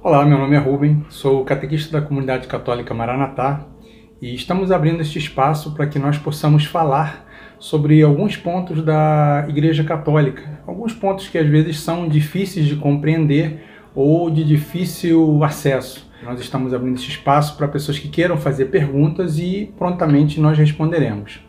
Olá, meu nome é Rubem, sou catequista da Comunidade Católica Maranatá e estamos abrindo este espaço para que nós possamos falar sobre alguns pontos da Igreja Católica, alguns pontos que às vezes são difíceis de compreender ou de difícil acesso. Nós estamos abrindo esse espaço para pessoas que queiram fazer perguntas e prontamente nós responderemos.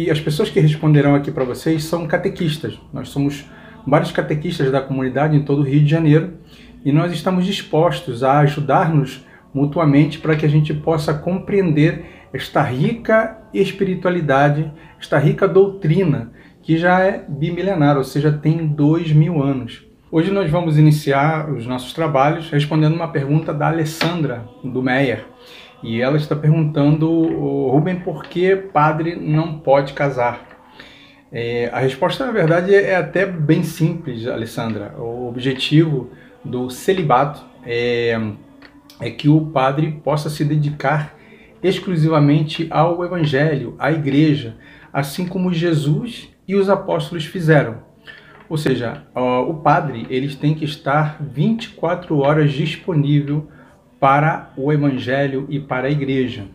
As pessoas que responderão aqui para vocês são catequistas. Nós somos vários catequistas da comunidade em todo o Rio de Janeiro e nós estamos dispostos a ajudar-nos mutuamente para que a gente possa compreender esta rica espiritualidade, esta rica doutrina que já é bimilenar, ou seja, tem 2000 anos. Hoje nós vamos iniciar os nossos trabalhos respondendo uma pergunta da Alessandra, do Meyer. E ela está perguntando, Rubem, por que padre não pode casar? A resposta, na verdade, é até bem simples, Alessandra. O objetivo do celibato é que o padre possa se dedicar exclusivamente ao Evangelho, à Igreja, assim como Jesus e os apóstolos fizeram. Ou seja, o padre tem que estar 24 horas disponível para o Evangelho e para a Igreja.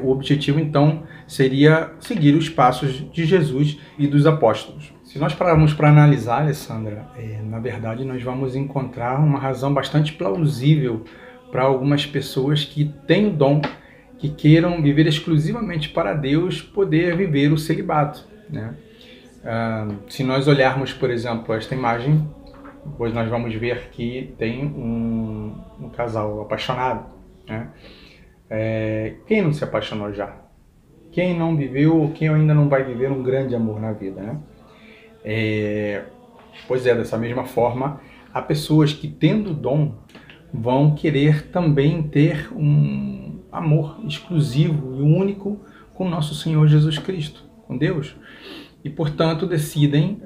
O objetivo, então, seria seguir os passos de Jesus e dos apóstolos. Se nós pararmos para analisar, Alessandra, na verdade nós vamos encontrar uma razão bastante plausível para algumas pessoas que têm o dom, que queiram viver exclusivamente para Deus, poder viver o celibato, né? Se nós olharmos, por exemplo, esta imagem, pois nós vamos ver que tem um casal apaixonado, né? Quem não se apaixonou já? Quem não viveu ou quem ainda não vai viver um grande amor na vida, né? Dessa mesma forma, há pessoas que, tendo o dom, vão querer também ter um amor exclusivo e único com nosso Senhor Jesus Cristo, com Deus. E, portanto, decidem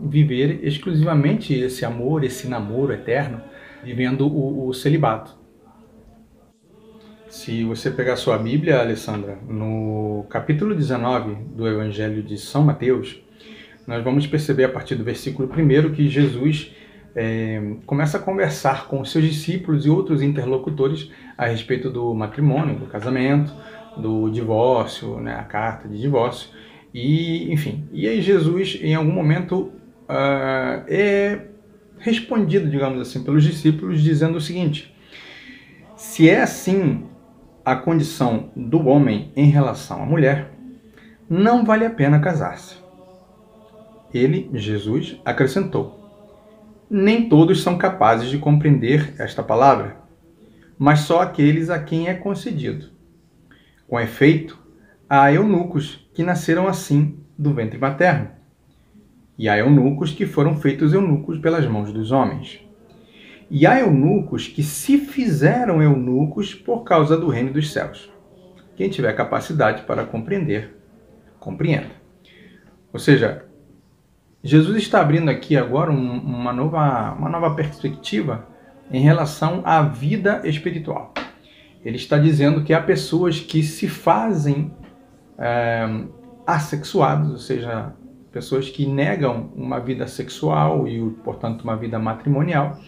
viver exclusivamente esse amor, esse namoro eterno, vivendo o celibato. Se você pegar sua Bíblia, Alessandra, no capítulo 19 do Evangelho de São Mateus, nós vamos perceber a partir do versículo 1 que Jesus começa a conversar com os seus discípulos e outros interlocutores a respeito do matrimônio, do casamento, do divórcio, né, a carta de divórcio, e enfim. E aí Jesus, em algum momento, é respondido, digamos assim, pelos discípulos, dizendo o seguinte: se é assim a condição do homem em relação à mulher, não vale a pena casar-se. Ele, Jesus, acrescentou: nem todos são capazes de compreender esta palavra, mas só aqueles a quem é concedido. Com efeito, há eunucos que nasceram assim do ventre materno, e há eunucos que foram feitos eunucos pelas mãos dos homens. E há eunucos que se fizeram eunucos por causa do reino dos céus. Quem tiver capacidade para compreender, compreenda. Ou seja, Jesus está abrindo aqui agora uma nova perspectiva em relação à vida espiritual. Ele está dizendo que há pessoas que se fazem assexuados, ou seja, pessoas que negam uma vida sexual e, portanto, uma vida matrimonial,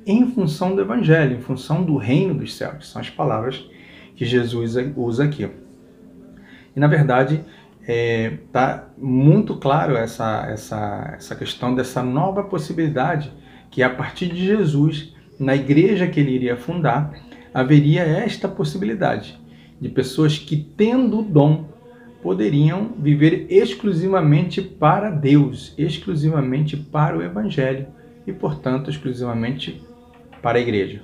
em função do Evangelho, em função do reino dos céus. São as palavras que Jesus usa aqui. E, na verdade, está muito claro essa questão dessa nova possibilidade que, a partir de Jesus, na igreja que ele iria fundar, haveria esta possibilidade de pessoas que, tendo o dom, poderiam viver exclusivamente para Deus, exclusivamente para o Evangelho e, portanto, exclusivamente para a igreja.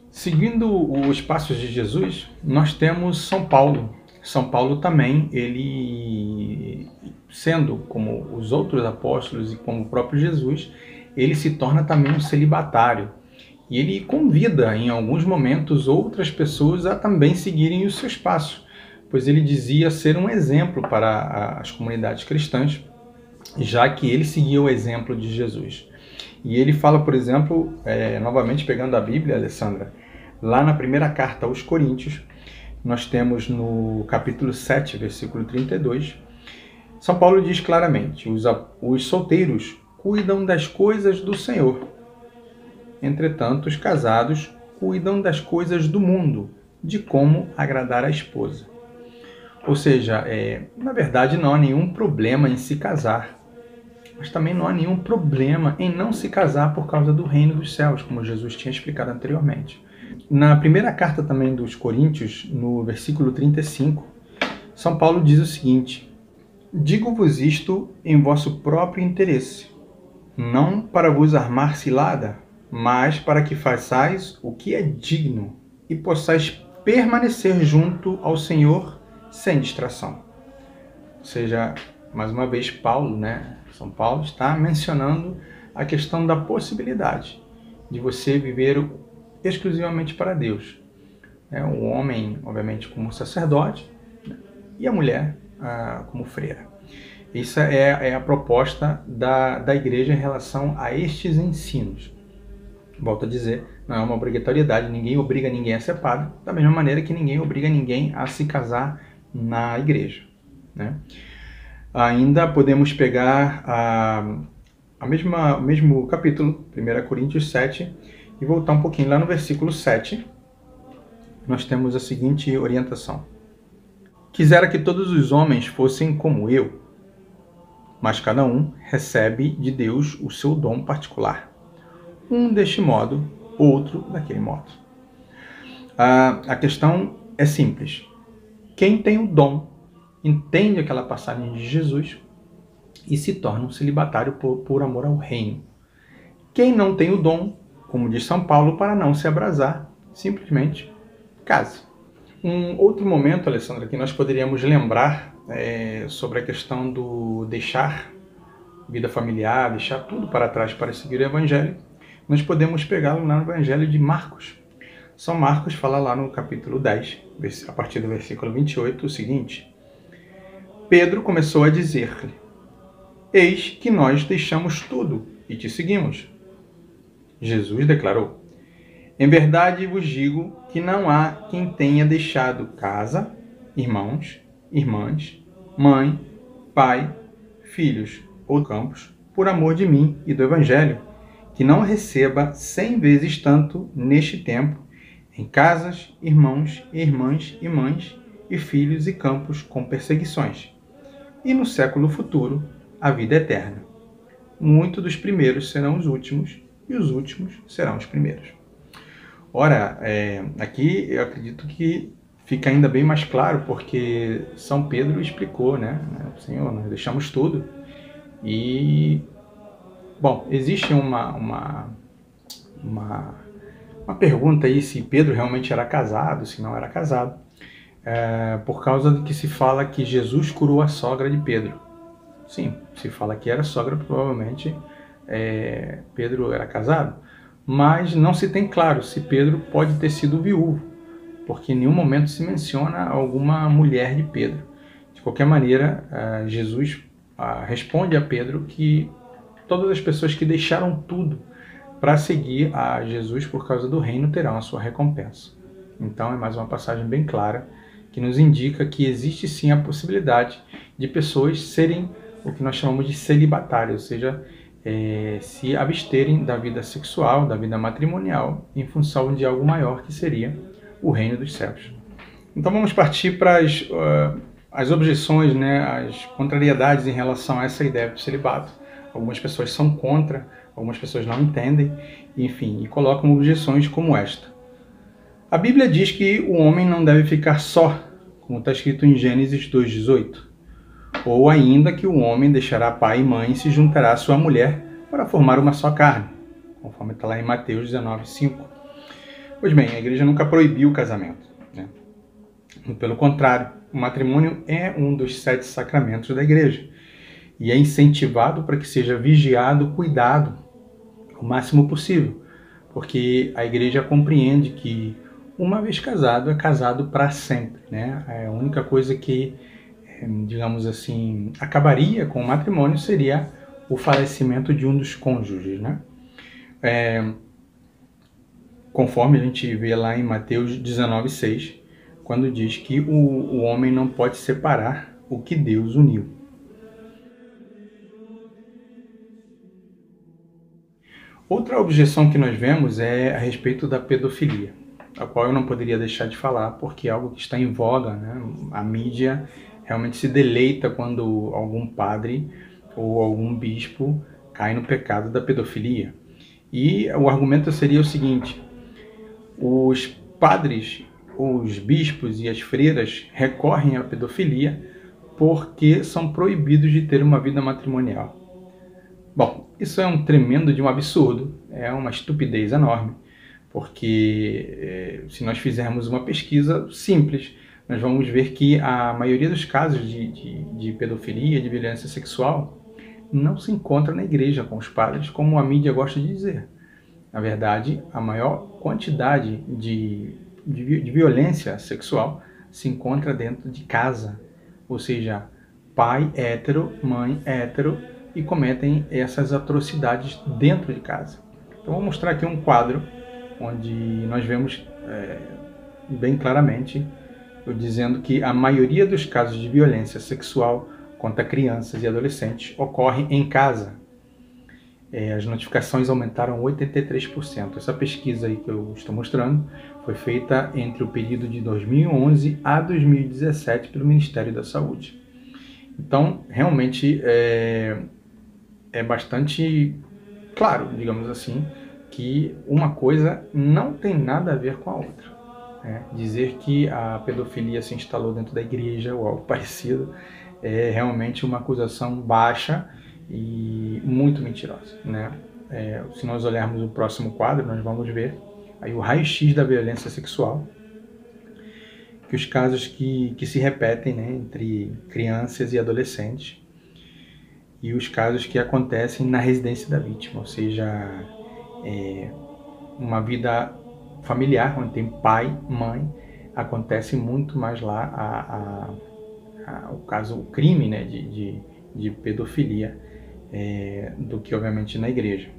Seguindo os passos de Jesus, nós temos São Paulo. São Paulo também, ele, sendo como os outros apóstolos e como o próprio Jesus, ele se torna também um celibatário. E ele convida, em alguns momentos, outras pessoas a também seguirem os seus passos, pois ele dizia ser um exemplo para as comunidades cristãs, já que ele seguia o exemplo de Jesus. E ele fala, por exemplo, novamente pegando a Bíblia, Alessandra, lá na primeira carta aos Coríntios, nós temos no capítulo 7, versículo 32, São Paulo diz claramente: os solteiros cuidam das coisas do Senhor, Entretanto, os casados cuidam das coisas do mundo, de como agradar a esposa. Ou seja, na verdade não há nenhum problema em se casar, mas também não há nenhum problema em não se casar por causa do reino dos céus, como Jesus tinha explicado anteriormente. Na primeira carta também dos Coríntios, no versículo 35, São Paulo diz o seguinte: digo-vos isto em vosso próprio interesse, não para vos armar cilada, mas para que façais o que é digno e possais permanecer junto ao Senhor sem distração. Ou seja, mais uma vez Paulo, São Paulo está mencionando a questão da possibilidade de você viver exclusivamente para Deus. O homem, obviamente, como sacerdote, e a mulher como freira. Isso é a proposta da igreja em relação a estes ensinos. Volto a dizer, não é uma obrigatoriedade, ninguém obriga ninguém a ser padre, da mesma maneira que ninguém obriga ninguém a se casar na igreja. Ainda podemos pegar o mesmo capítulo, 1 Coríntios 7, e voltar um pouquinho lá no versículo 7, nós temos a seguinte orientação: quisera que todos os homens fossem como eu, mas cada um recebe de Deus o seu dom particular. Um deste modo, outro daquele modo. A questão é simples. Quem tem o dom entende aquela passagem de Jesus e se torna um celibatário por amor ao reino. Quem não tem o dom, como diz São Paulo, para não se abrasar, simplesmente case. Um outro momento, Alessandra, que nós poderíamos lembrar sobre a questão do deixar vida familiar, deixar tudo para trás para seguir o Evangelho, nós podemos pegá-lo lá no Evangelho de Marcos. São Marcos fala lá no capítulo 10, a partir do versículo 28, o seguinte: Pedro começou a dizer-lhe: eis que nós deixamos tudo e te seguimos. Jesus declarou: em verdade vos digo que não há quem tenha deixado casa, irmãos, irmãs, mãe, pai, filhos ou campos, por amor de mim e do Evangelho, que não receba 100 vezes tanto neste tempo, em casas, irmãos, irmãs e mães, e filhos e campos com perseguições, e no século futuro a vida eterna. Muitos dos primeiros serão os últimos, e os últimos serão os primeiros. Ora, aqui eu acredito que fica ainda bem mais claro, porque São Pedro explicou, Senhor, nós deixamos tudo. E, bom, existe uma pergunta aí se Pedro realmente era casado, se não era casado, por causa de que se fala que Jesus curou a sogra de Pedro. Sim, se fala que era sogra, provavelmente Pedro era casado. Mas não se tem claro se Pedro pode ter sido viúvo, porque em nenhum momento se menciona alguma mulher de Pedro. De qualquer maneira, Jesus responde a Pedro que todas as pessoas que deixaram tudo para seguir a Jesus por causa do reino terão a sua recompensa. Então é mais uma passagem bem clara que nos indica que existe sim a possibilidade de pessoas serem o que nós chamamos de celibatários, ou seja, se absterem da vida sexual, da vida matrimonial, em função de algo maior que seria o reino dos céus. Então vamos partir para as objeções, as contrariedades em relação a essa ideia do celibato. Algumas pessoas são contra, algumas pessoas não entendem, enfim, e colocam objeções como esta. A Bíblia diz que o homem não deve ficar só, como está escrito em Gênesis 2,18. Ou ainda que o homem deixará pai e mãe e se juntará à sua mulher para formar uma só carne, conforme está lá em Mateus 19,5. Pois bem, a igreja nunca proibiu o casamento. Pelo contrário, o matrimônio é um dos 7 sacramentos da igreja e é incentivado para que seja vigiado, cuidado o máximo possível, porque a igreja compreende que uma vez casado, é casado para sempre. A única coisa que, digamos assim, acabaria com o matrimônio seria o falecimento de um dos cônjuges. Conforme a gente vê lá em Mateus 19,6, quando diz que o homem não pode separar o que Deus uniu. Outra objeção que nós vemos é a respeito da pedofilia, a qual eu não poderia deixar de falar, porque é algo que está em voga, né? A mídia realmente se deleita quando algum padre ou algum bispo cai no pecado da pedofilia. E o argumento seria o seguinte: os padres, os bispos e as freiras recorrem à pedofilia porque são proibidos de ter uma vida matrimonial. Bom, isso é um tremendo de um absurdo, é uma estupidez enorme, porque se nós fizermos uma pesquisa simples, nós vamos ver que a maioria dos casos de pedofilia, de violência sexual, não se encontra na igreja com os padres, como a mídia gosta de dizer. Na verdade, a maior quantidade de violência sexual se encontra dentro de casa, ou seja, pai hétero, mãe hétero, e cometem essas atrocidades dentro de casa. Então vou mostrar aqui um quadro onde nós vemos bem claramente eu dizendo que a maioria dos casos de violência sexual contra crianças e adolescentes ocorre em casa. As notificações aumentaram 83%. Essa pesquisa aí que eu estou mostrando foi feita entre o período de 2011 a 2017 pelo Ministério da Saúde. Então, realmente, é bastante claro, digamos assim, que uma coisa não tem nada a ver com a outra. Dizer que a pedofilia se instalou dentro da igreja ou algo parecido é realmente uma acusação baixa e muito mentirosa, né? Se nós olharmos o próximo quadro, nós vamos ver aí o raio-x da violência sexual, que os casos que se repetem, né, entre crianças e adolescentes, e os casos que acontecem na residência da vítima, ou seja, uma vida familiar, onde tem pai, mãe, acontece muito mais lá o crime, né, de pedofilia do que, obviamente, na igreja.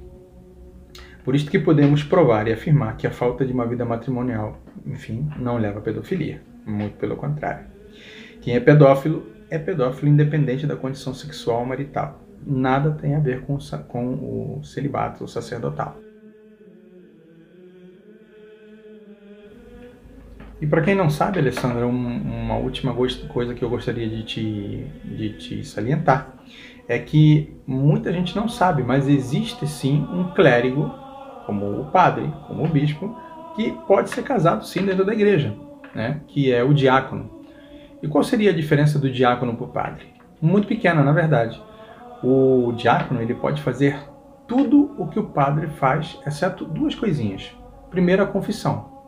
Por isso que podemos provar e afirmar que a falta de uma vida matrimonial, enfim, não leva à pedofilia, muito pelo contrário. Quem é pedófilo independente da condição sexual ou marital. Nada tem a ver com o celibato sacerdotal. E para quem não sabe, Alessandra, uma última coisa que eu gostaria de te salientar é que muita gente não sabe, mas existe sim um clérigo, como o padre, como o bispo, que pode ser casado sim dentro da igreja, né? Que é o diácono. E qual seria a diferença do diácono para o padre? Muito pequena, na verdade. O diácono ele pode fazer tudo o que o padre faz, exceto duas coisinhas. Primeiro, a confissão.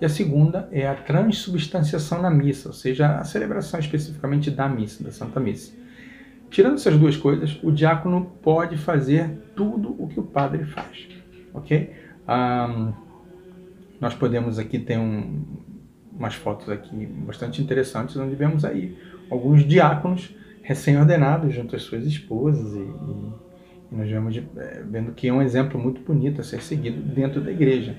E a segunda é a transubstanciação na missa, ou seja, a celebração especificamente da missa, da Santa Missa. Tirando essas duas coisas, o diácono pode fazer tudo o que o padre faz, ok? Nós podemos aqui ter umas fotos aqui bastante interessantes, onde vemos aí alguns diáconos recém-ordenados junto às suas esposas e nós vemos vendo que é um exemplo muito bonito a ser seguido dentro da igreja.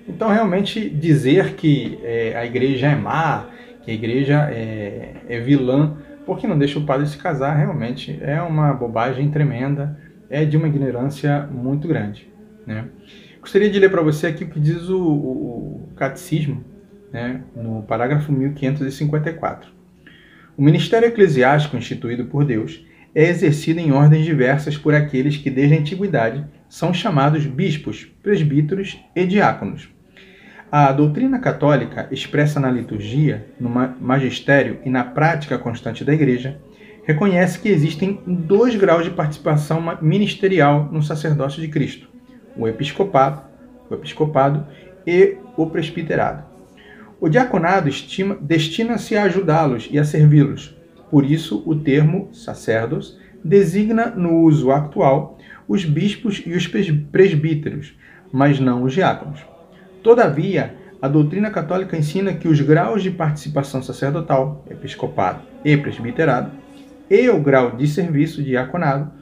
Então, realmente, dizer que a igreja é má, que a igreja é vilã, porque não deixa o padre se casar, realmente é uma bobagem tremenda, é de uma ignorância muito grande, né? Gostaria de ler para você aqui o que diz o Catecismo, né, no parágrafo 1554. O ministério eclesiástico instituído por Deus é exercido em ordens diversas por aqueles que desde a antiguidade são chamados bispos, presbíteros e diáconos. A doutrina católica, expressa na liturgia, no magistério e na prática constante da Igreja, reconhece que existem 2 graus de participação ministerial no sacerdócio de Cristo: o episcopado e o presbiterado. O diaconado destina-se a ajudá-los e a servi-los. Por isso, o termo sacerdos designa, no uso atual, os bispos e os presbíteros, mas não os diáconos. Todavia, a doutrina católica ensina que os graus de participação sacerdotal, episcopado e presbiterado, e o grau de serviço, diaconado,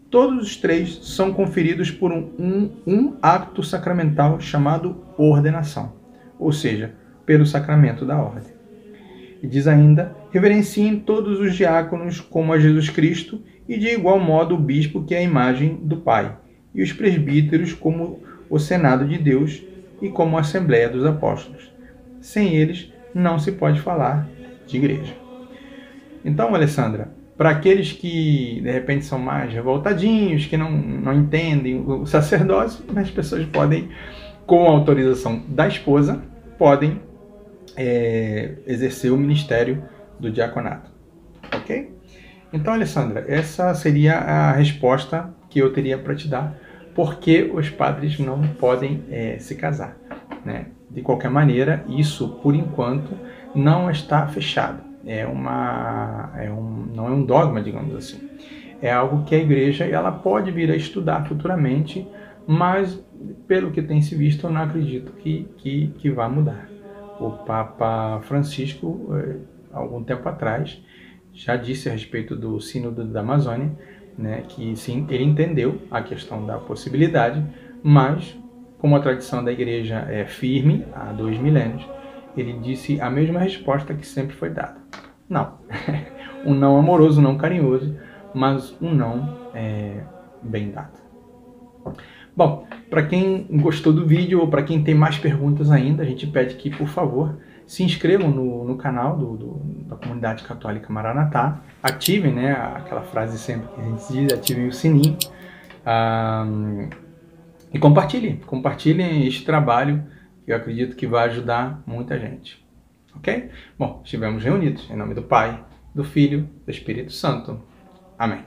todos os 3 são conferidos por um acto sacramental chamado ordenação, ou seja, pelo sacramento da ordem. E diz ainda: reverenciem todos os diáconos como a Jesus Cristo, e de igual modo o bispo, que é a imagem do Pai, e os presbíteros como o Senado de Deus e como a Assembleia dos Apóstolos. Sem eles, não se pode falar de igreja. Então, Alessandra, para aqueles que, de repente, são mais revoltadinhos, que não entendem o sacerdócio, as pessoas podem, com a autorização da esposa, podem exercer o ministério do diaconato. Ok? Então, Alessandra, essa seria a resposta que eu teria para te dar, porque os padres não podem se casar, né? De qualquer maneira, isso, por enquanto, não está fechado. Não é um dogma, digamos assim. É algo que a igreja ela pode vir a estudar futuramente, mas, pelo que tem se visto, eu não acredito que vá mudar. O Papa Francisco, algum tempo atrás, já disse a respeito do Sínodo da Amazônia, né, que sim, ele entendeu a questão da possibilidade, mas, como a tradição da igreja é firme há 2 milênios, ele disse a mesma resposta que sempre foi dada. Não. Um não amoroso, não carinhoso, mas um não bem dado. Bom, para quem gostou do vídeo ou para quem tem mais perguntas ainda, a gente pede que, por favor, se inscrevam no canal da Comunidade Católica Maranatá, ativem, né, aquela frase sempre que a gente diz, ativem o sininho, e compartilhem este trabalho, que eu acredito que vai ajudar muita gente. Ok? Bom, estivemos reunidos em nome do Pai, do Filho, do Espírito Santo. Amém.